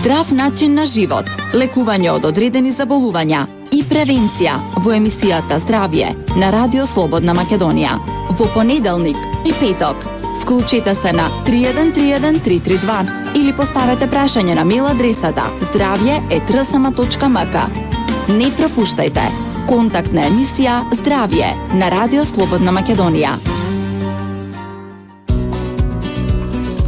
Здрав начин на живот, лекување од одредени заболувања и превенција во емисијата Здравје на Радио Слободна Македонија. Во понеделник и петок. Вклучете се на 3131 332 или поставете прашање на мејл адресата zdravje@rsma.mk. Не пропуштајте контактна емисија Здравје на Радио Слободна Македонија.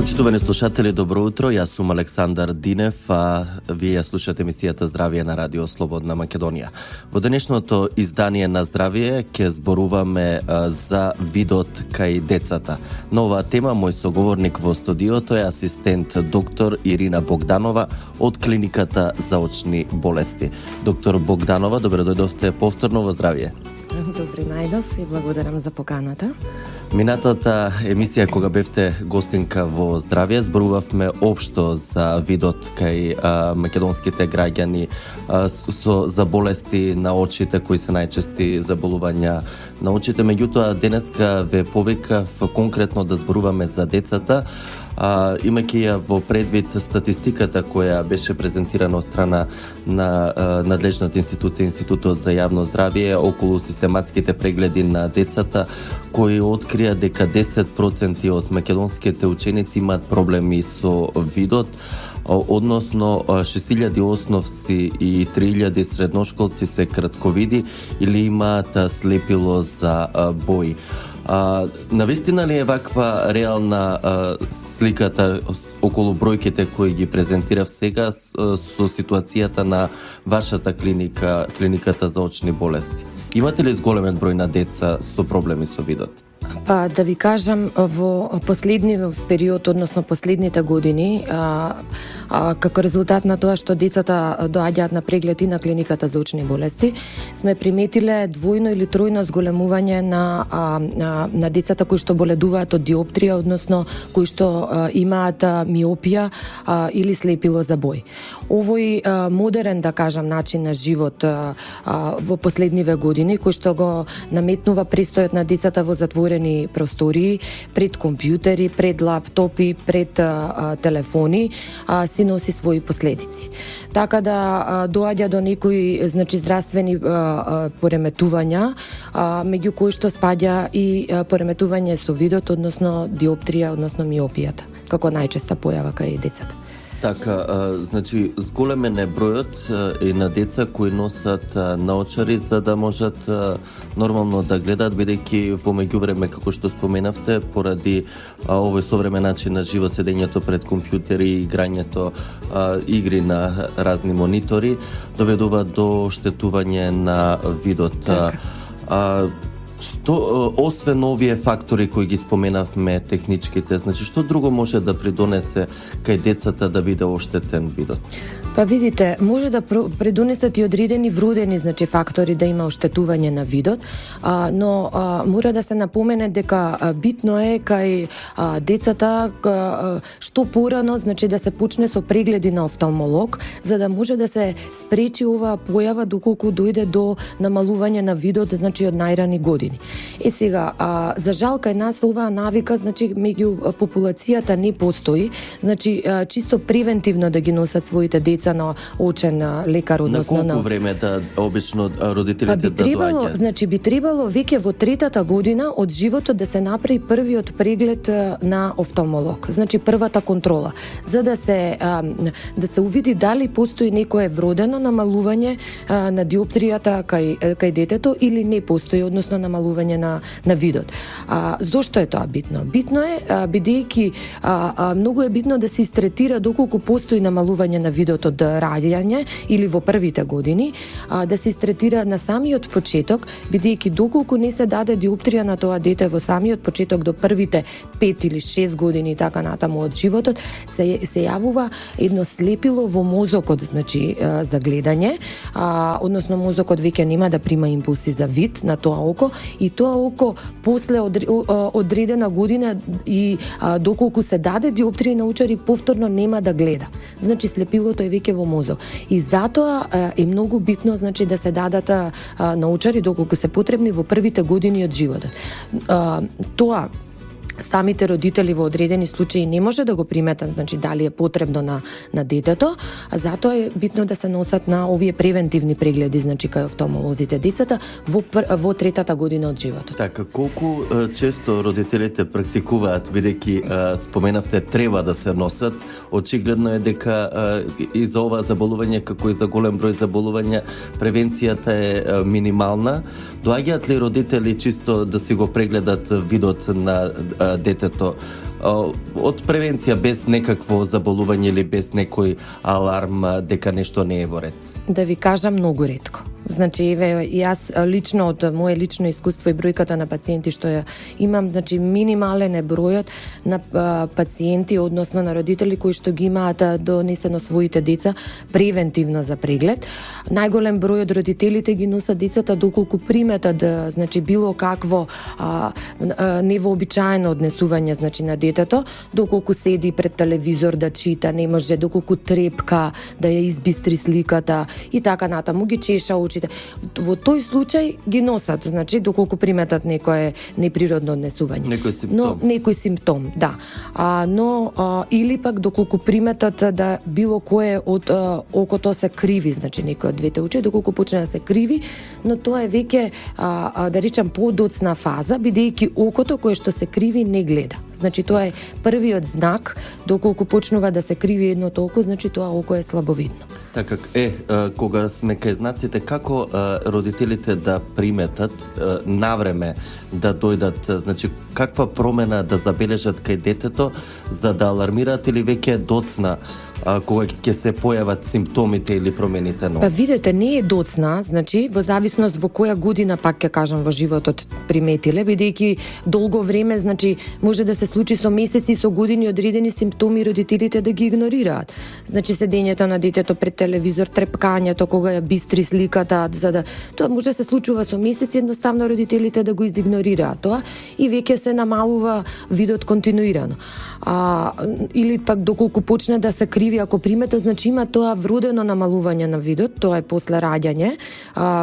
Почитувани слушатели, добро утро. Јас сум Александар Динев, а вие слушате емисијата Здравје на Радио Слободна Македонија. Во денешното издание на Здравје ќе зборуваме за видот кај децата. На оваа тема мој соговорник во студиото е асистент доктор Ирина Богданова од Клиниката за очни болести. Доктор Богданова, добро дојдовте повторно во Здравје. Добри најдов и благодарам за поканата. Минатата емисија кога бевте гостинка во Здравје, зборувавме општо за видот кај македонските граѓани за болести на очите кои се најчести заболувања на очите. Меѓутоа денеска ве повикав конкретно да зборуваме за децата, имајќи ја во предвид статистиката која беше презентирана од страна на надлежната институција, Институтот за јавно здравје, околу систематските прегледи на децата, кои открија дека 10% од македонските ученици имаат проблеми со видот, односно 6000 основци и 3000 средношколци се кратковиди или имаат слепило за бој. Навистина ли е ваква реална сликата околу бројките кои ги презентирав сега со ситуацијата на вашата клиника, Клиниката за очни болести? Имате ли зголемен број на деца со проблеми со видот? Па да ви кажам, во последниот период, односно последните години, како резултат на тоа што децата доаѓаат на преглед и на Клиниката за очни болести, сме приметиле двојно или тројно зголемување на децата кои што боледуваат од диоптрија, односно кои што имаат миопија или слепило за бој. Овој модерен, да кажам, начин на живот во последниве години, кој што го наметнува престојот на децата во затворени простории, пред компјутери, пред лаптопи, пред телефони, си носи своји последици. Така да доаѓа до некои здравствени пореметувања, меѓу кои што спаѓа и пореметување со видот, односно диоптрија, односно миопијата, како најчеста појава кај децата. Така, значи, зголемен е бројот и на деца кои носат наочари за да можат нормално да гледаат, бидејќи во меѓувреме, како што споменавте, поради овој современ начин на живот, седењето пред компјутери и играњето игри на разни монитори, доведува до оштетување на видот. Така. Што, освен овие фактори кои ги споменавме, техничките, значи, што друго може да придонесе кај децата да биде оштетен видот? Па видите, може да придонесат и одредени вродени фактори да има оштетување на видот, но мора да се напомене дека битно е кај децата што порано да се почне со прегледи на офталмолог, за да може да се спречи оваа појава доколку дојде до намалување на видот, од најрани години. Сега, за жал кај нас оваа навика, меѓу популацијата не постои, чисто превентивно да ги носат своите деца на очен лекар, односно на колку време да обично родителите да доаѓаат? Би требало веќе во третата година од животот да се направи првиот преглед на офталмолог, првата контрола, за да се увиди дали постои некое вродено намалување на диоптријата кај детето или не постои, односно намалување на видот. Зошто е тоа битно? Битно е бидејќи многу е битно да се истретира доколку постои намалување на видот од раѓање или во првите години, да се истретира на самиот почеток, бидејќи доколку не се даде диоптрија на тоа дете во самиот почеток до првите 5 или 6 години така натаму од животот, се јавува едно слепило во мозокот, за гледање, односно мозокот веќе нема да прима импулси за вид на тоа око и тоа око после одредена година и доколку се даде диоптрија на очари повторно нема да гледа. Слепилото е веќе во мозок. И затоа е многу битно да се дадат научари доколку се потребни во првите години од животот. Тоа самите родители во одредени случаи не може да го приметат, значи дали е потребно на детето, а затоа е битно да се носат на овие превентивни прегледи, значи кај офталмолозите децата во третата година од животот. Така, колку често родителите практикуваат, бидејќи споменавте треба да се носат, очигледно е дека и за ова заболување, како и за голем број заболувања, превенцијата е минимална. Доаѓаат ли родители чисто да си го прегледат видот на детето од превенција без некакво заболување или без некој аларм дека нешто не е во ред? Да ви кажам, многу ретко. Значи, јас лично од мое лично искуство и бројката на пациенти што ја имам, значи минимален е бројот на пациенти, односно на родители кои што ги имаат донесено своите деца превентивно за преглед. Најголем број од родителите ги носат децата доколку приметат значи било какво невообичаено однесување значи на детето, доколку седи пред телевизор да чита, не може, доколку трепка да ја избистри сликата и така натаму, ги чеша очите. Во тој случај ги носат, значи доколку приметат некое неприродно однесување. Некој симптом. Но некој симптом, да. Или пак доколку приметат да било кое од окото се криви, значи некој од двете очи, доколку почне да се криви, но тоа е веќе да речам подоцна фаза, бидејќи окото кое што се криви не гледа. Значи тоа е првиот знак, доколку почнува да се криви едното око, значи тоа око е слабовидно. Така, кога сме кај знаците, како родителите да приметат навреме да дојдат, значи каква промена да забележат кај детето за да алармираат или веќе доцна кога ќе се појават симптомите или промените на? Па видете, не е доцна, значи во зависност во која година пак ќе кажам во животот приметиле, бидејќи долго време, значи може да се случи со месеци, со години одредени симптоми родителите да ги игнорираат. Значи седењето на детето пред телевизор, трепкањето кога ја бистри сликата, за да тоа може да се случува со месеци, едноставно родителите да го изигнорираат тоа и веќе се намалува видот континуирано. Или пак доколку почне да се криви, ако примета, значи има тоа вродено намалување на видот, тоа е после раѓање,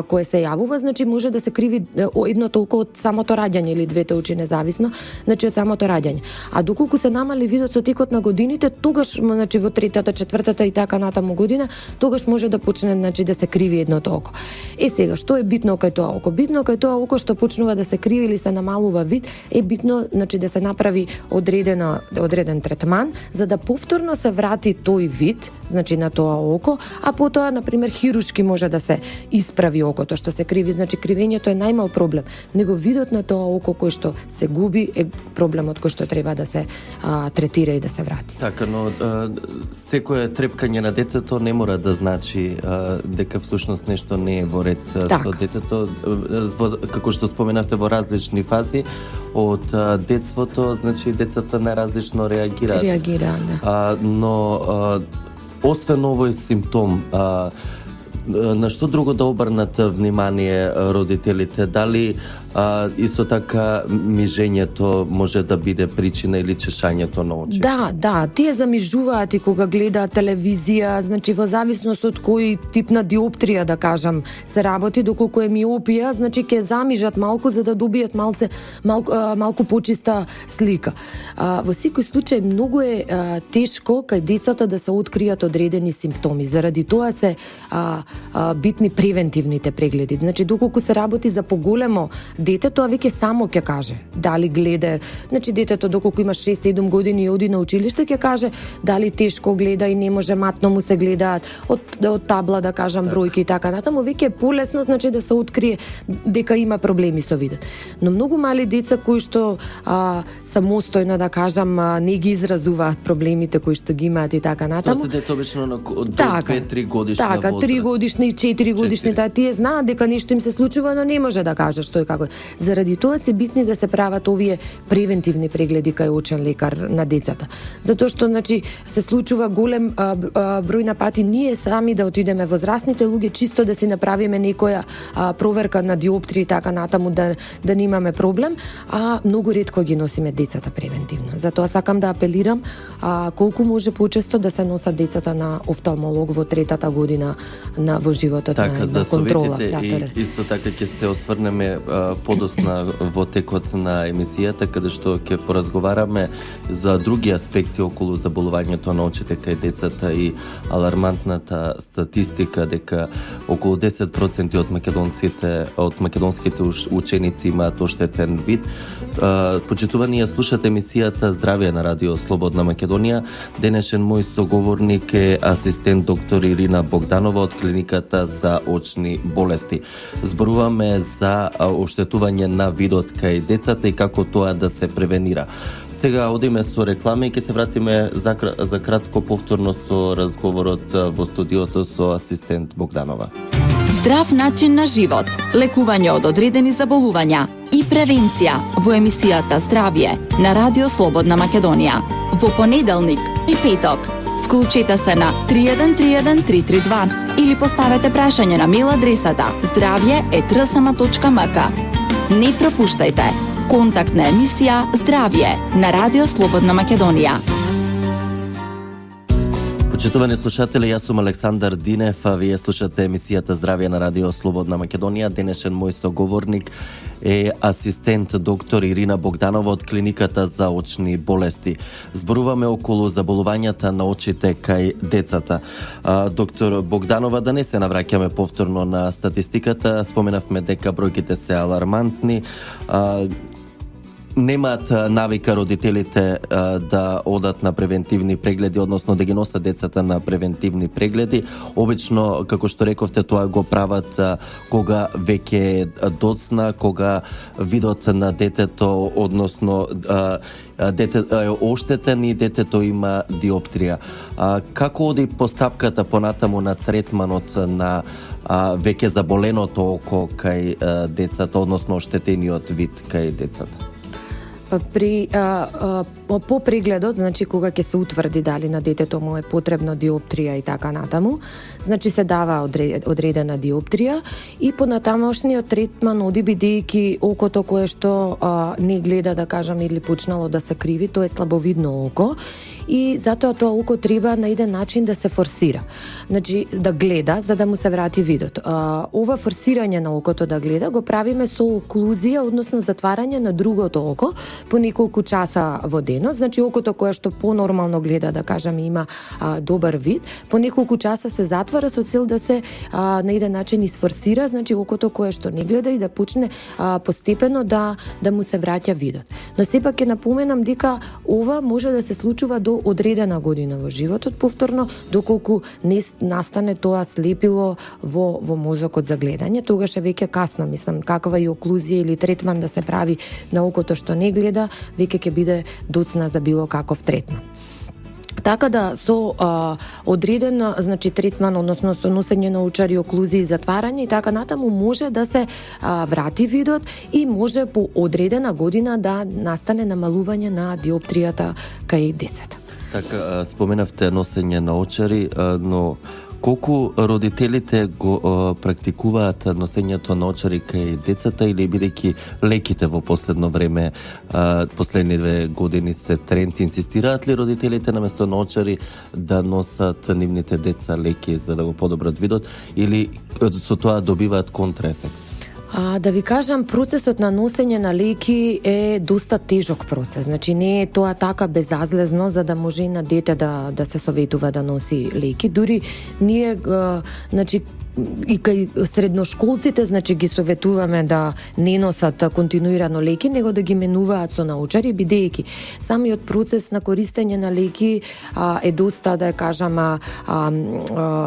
кое се јавува, значи може да се криви едното око од самото раѓање или двете очи независно, значи од самото раѓање. А доколку се намали видот со текот на годините, тогаш, значи во третата, четвртата и така натаму година, тогаш може да почне, значи да се криви едното око. Сега, што е битно кај тоа око? Битно кај тоа око што почнува да се криви или се намалува вид, е битно, значи да се направи одреден третман за да повторно се врати тој вид, значи на тоа око, а потоа на пример хирушки може да се исправи окото што се криви, значи кривењето е најмал проблем, него видот на тоа око кој што се губи е проблемот кој што треба да се третира и да се врати. Така, но секое трепкање на детето не мора да значи дека всушност нешто не е во ред со детето, како што споменавте во различни фази од детството, значи децата наразлично реагираат. Да. Но освен овој симптом, на што друго да обрнат внимание родителите? Дали исто така мижењето може да биде причина или чешањето на очи? Да, тие замижуваат и кога гледаат телевизија, значи во зависност од кој тип на диоптрија, да кажам, се работи, доколку е миопија, значи ќе замижат малку за да добијат малку почиста слика. Во секој случај многу е тешко кај децата да се откријат одредени симптоми. Заради тоа се битни превентивните прегледи. Значи доколку се работи за поголемо дете, тоа веќе само ќе каже дали гледа, значи детето доколку има 6-7 години и оди на училиште ќе каже дали тешко гледа и не може, матно му се гледаат од табла, да кажам, бројки и така натаму, веќе е полесно, значи да се открие дека има проблеми со видот. Но многу мали деца кои што самостојно, да кажам, не ги изразуваат проблемите кои што ги имаат и така натаму. Тоа се деца обично до 2-3 годишна возраст. 3 годишни и 4 годишни, тие знаат дека нешто им се случува, но не може да кажат што и како. Заради тоа се битни да се прават овие превентивни прегледи кај очен лекар на децата. Затоа што, значи, се случува голем број на пати ние сами да отидеме, возрастните луѓе, чисто да си направиме некоја проверка на диоптрија и така натаму да немаме проблем, а многу ретко ги носиме децата превентивно. Затоа сакам да апелирам колку може почесто да се носат децата на офталмолог во третата година во животот на контрола. И исто така ќе се осврнеме подосна во текот на емисијата, каде што ќе поразговараме за други аспекти околу заболувањето на очите кај децата и алармантната статистика дека околу 10% од македонските ученици имаат оштетен вид. Почитувани, ја слушате емисијата Здравје на Радио Слободна Македонија. Денешен мој соговорник е асистент доктор Ирина Богданова од клиниката за очни болести. Зборуваме за оштетување на видот кај децата и како тоа да се превенира. Сега одиме со реклама и ќе се вратиме за кратко повторно со разговорот во студиото со асистент Богданова. Здрав начин на живот, лекување од одредени заболувања и превенција во емисијата Здравје на Радио Слободна Македонија. Во понеделник и петок. Вклучете се на 3131 332 или поставете прашање на мејл адресата zdravje@rsma.mk. Не пропуштајте. Контактна емисија Здравје на Радио Слободна Македонија. Почитувани слушатели, јас сум Александар Динев, а вие слушате емисијата Здравје на Радио Слободна Македонија. Денешен мој соговорник е асистент доктор Ирина Богданова од клиниката за очни болести. Зборуваме околу заболувањата на очите кај децата. Доктор Богданова, да не се навраќаме повторно на статистиката, споменавме дека бројките се алармантни. Немаат навика родителите да одат на превентивни прегледи, односно да ги носат децата на превентивни прегледи. Обично, како што рековте, тоа го прават кога веќе е доцна, кога видот на детето, односно детето е оштетен и детето има диоптрија. Како оди постапката понатаму на третманот на веќе заболеното око кај децата, односно оштетениот вид кај децата? По прегледот, значи кога ќе се утврди дали на детето му е потребно диоптрија и така натаму, значи се дава одредена диоптрија и понатамошниот третман оди бидејќи окото кое што не гледа, да кажам, или почнало да се криви, тоа е слабовидно око и затоа тоа око треба на еден начин да се форсира. Значи да гледа за да му се врати видот. Ова форсирање на окото да гледа го правиме со оклузија, односно затварање на другото око по неколку часа во денот. Значи окото кое што понормално гледа, да кажам, има добар вид, по неколку часа се затвара со цел да се на еден начин изфорсира, значи окото кое што не гледа и да почне постепено да му се враќа видот. Но сепак ќе напоменам дека ова може да се случува до одредена година во животот, повторно доколку не настане тоа слепило во мозокот за гледање, тогаш е веќе касно, мислам, каква и оклузија или третман да се прави на окото што не гледа, веќе ќе биде доцна за било каков третман. Така да со одреден, значи третман, односно со носење на очари, оклузии, затварање и така натаму може да се врати видот и може по одредена година да настане намалување на диоптријата кај децата. Така, споменавте носење на очари, но колку родителите го практикуваат носењето на очари кај децата или бидејќи леките во последно време, последниве години се тренд, инсистираат ли родителите наместо на очари да носат нивните деца леки за да го подобрат видот или со тоа добиваат контраефект? Да ви кажам, процесот на носење на леки е доста тежок процес. Значи не е тоа така безазлезно за да може и на дете да се советува да носи леки. Дури ние, значи, и кај средношколците, значи ги советуваме да не носат континуирано леки, него да ги менуваат со научари, бидејќи самиот процес на користење на леки е доста, да кажам,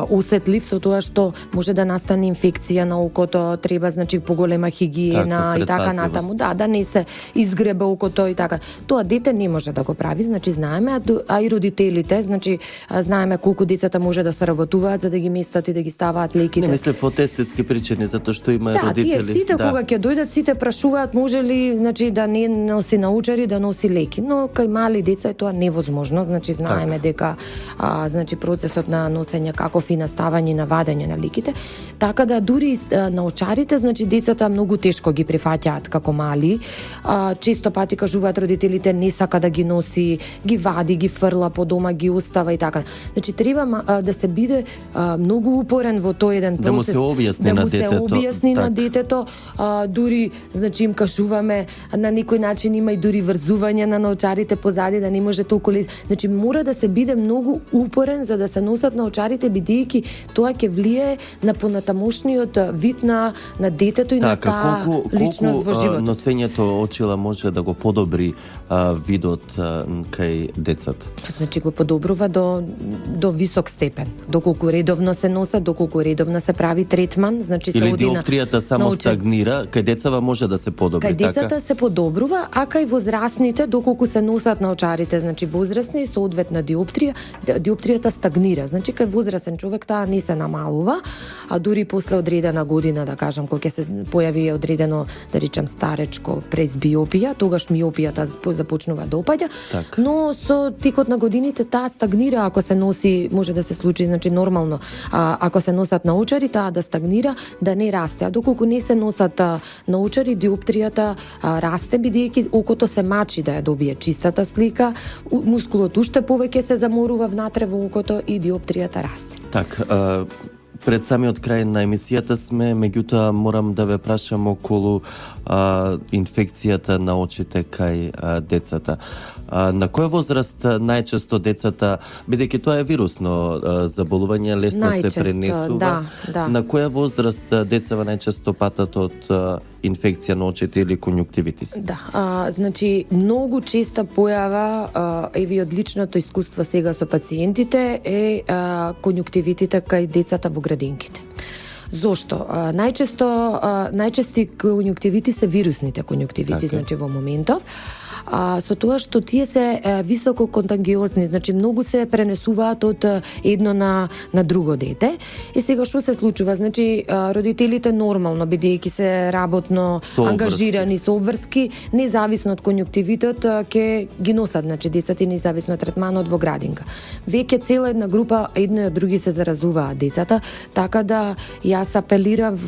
осетлив со тоа што може да настане инфекција на окото, треба, значи, поголема хигиена и така натаму, да не се изгреба окото и така. Тоа дете не може да го прави, значи знаеме, а и родителите, значи знаеме колку децата може да се работуваат за да ги местат и да ги ставаат леки ликите. Не мислев од естетски причини, затоа што има родители. Тие сите кога ќе дојдат, сите прашуваат може ли, значи да не носи научари, да носи леки. Но кај мали деца е тоа невозможно, значи знаеме дека значи процесот на носење каков и наставање на вадење на леките, така да дури научарите, значи децата многу тешко ги прифаќаат како мали. Често пати кажуваат родителите не сака да ги носи, ги вади, ги фрла по дома, ги остава и така. Значи треба да се биде многу упорен во тој еден процес, да му се објасни на детето, дури значи им кажуваме на некој начин има и дури врзување на научарите позади да не може толку лес. Значи мора да се биде многу упорен за да се носат научарите, бидејќи тоа ќе влие на понатамошниот вид на детето и на таа личност во животот. Носењето очила може да го подобри видот кај децата? Значи го подобрува до висок степен. Доколку редовно се носат, доколку редовно се прави третман, значи се или оди на диоптријата само стагнира, кај децава може да се подобри, кај децата се подобрува, а кај возрастните доколку се носат научарите, значи возрастни соодветна диоптријата стагнира. Значи кај возрастен човек таа не се намалува, а дури после одредена година, да кажам, кога ќе се појави одредено, да речем старечко пресбиопија, тогаш миопијата започнува да опаѓа, но со текот на годините таа стагнира ако се носи, може да се случи, значи нормално, ако се носат научари, таа да стагнира, да не расте. А доколку не се носат научари, диоптријата расте, бидејќи окото се мачи да ја добие чистата слика, мускулот уште повеќе се заморува внатре во окото и диоптријата расте. Пред самиот крај на емисијата сме, меѓутоа морам да ве прашам околу инфекцијата на очите кај децата. На која возраст најчесто децата, бидејќи тоа е вирусно заболување, лесно се пренесува, на која возраст децава најчесто патат од инфекција на очите или конјуктивитис? Значи, многу честа појава, еви од личното искуство сега со пациентите, е конјуктивитите кај децата во градинките. Зошто? Најчести конјуктивити се вирусните конјуктивити, значи во моментов. Со тоа што тие се високо контагиозни, значи многу се пренесуваат од едно на друго дете. И сега што се случува? Значи родителите нормално, бидејќи се работно ангажирани со обврски, независно од конјуктивитот ќе ги носат, значи децата независно од третманот во градинка. Веќе цела една група едно и од други се заразуваат децата, така да јас апелирам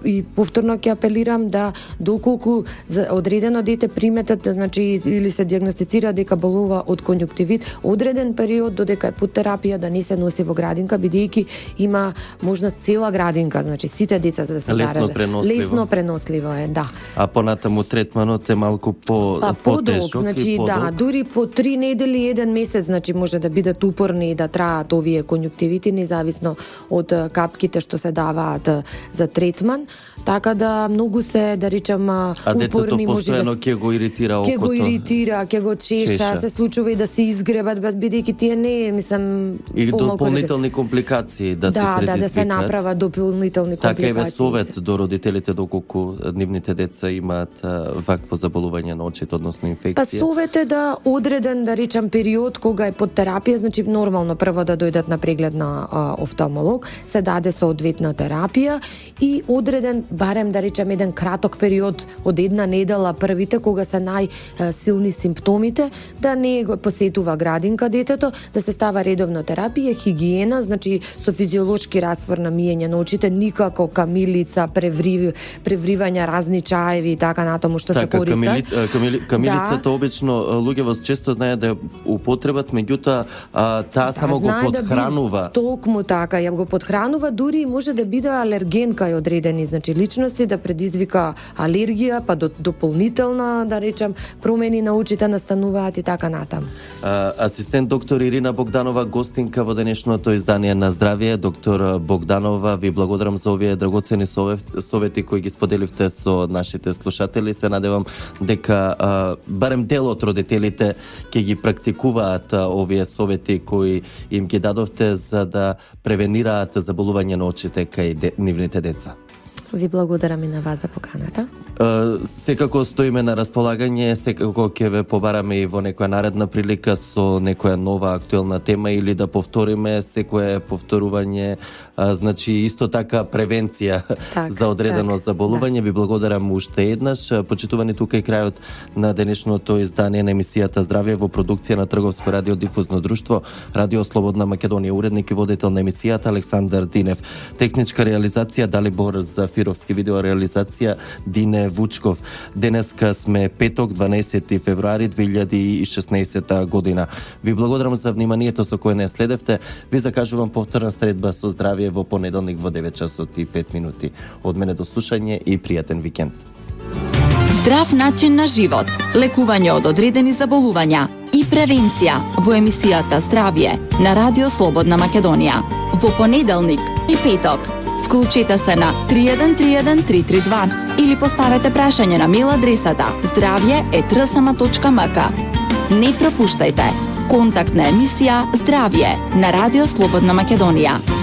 и повторно ќе апелирам да доколку за одредено дете приметат, значи или се дијагностицира дека болува од конјуктивит, одреден период додека е под терапија да не се носи во градинка, бидејќи има можност цела градинка, значи сите деца да се заразат. Лесно преносливо е, да. А понатаму третманот е малку потешок, значи дури по 3 недели, 1 месец, значи може да бидат упорни и да траат овие конјуктивити независно од капките што се даваат за третман, така да многу се, да речам, упорни, може да ќе го иритира окото. Ќе го чеша, се случува и да се изгребат, бидејќи тие не, мислам, и дополнителни компликации да се предизвикат. Да се направат дополнителни компликации. Така е совет до родителите доколку нивните деца имаат вакво заболување на очите, односно инфекција. Совет е да одреден, да речам, период кога е под терапија, значи нормално прво да дојдат на преглед на офталмолог, се даде соодветна терапија и одреден, барем да речем, еден краток период од една недела првите кога се силни симптомите, да не го посетува градинка детето, да се става редовно терапија, хигиена, значи со физиолошки раствор на миење на очите, никако камилица, превривање разни чаеви и така натаму што се користат. Камилицата обично луѓето често знаат да употребат, меѓутоа таа само го подхранува. Токму така, ја го подхранува, дури може да биде алерген кај одредени, значи личности, да предизвика алергија, па дополнителна, да речем, промени на очите настануваат и така натаму. Асистент доктор Ирина Богданова, гостинка во денешното издание на Здравје. Доктор Богданова, ви благодарам за овие драгоцени совети кои ги споделивте со нашите слушатели. Се надевам дека барем дел од родителите ќе ги практикуваат овие совети кои им ги дадовте за да превенираат заболување на очите кај нивните деца. Ви благодарам и на вас за поканата. Секако стоиме на располагање, секако ќе ве побараме и во некоја наредна прилика со некоја нова актуелна тема или да повториме секое повторување, значи исто така превенција за одредено заболување. Ви благодарам уште еднаш. Почитувани, тука и крајот на денешното издание на емисијата Здравје во продукција на Трговско радиодифузно друштво Радио Слободна Македонија. Уредник и водител на емисијата Александар Динев. Техничка реализација Далибор Зафировски, видео реализација Дине Вучков. Денеска сме петок, 12 февруари 2016 година. Ви благодарам за вниманието со кое не следевте. Ви закажувам повторна средба со Здравје во понеделник во 9 часот и 5 минути. Од мене до слушање и пријатен викенд. Здрав начин на живот, лекување од одредени заболувања и превенција во емисијата Здравје на Радио Слободна Македонија. Во понеделник и петок. Вклучете се на 3131 332 или поставете прашање на мејл адресата zdravje@rsma.mk. Не пропуштајте контактна емисија Здравје на Радио Слободна Македонија.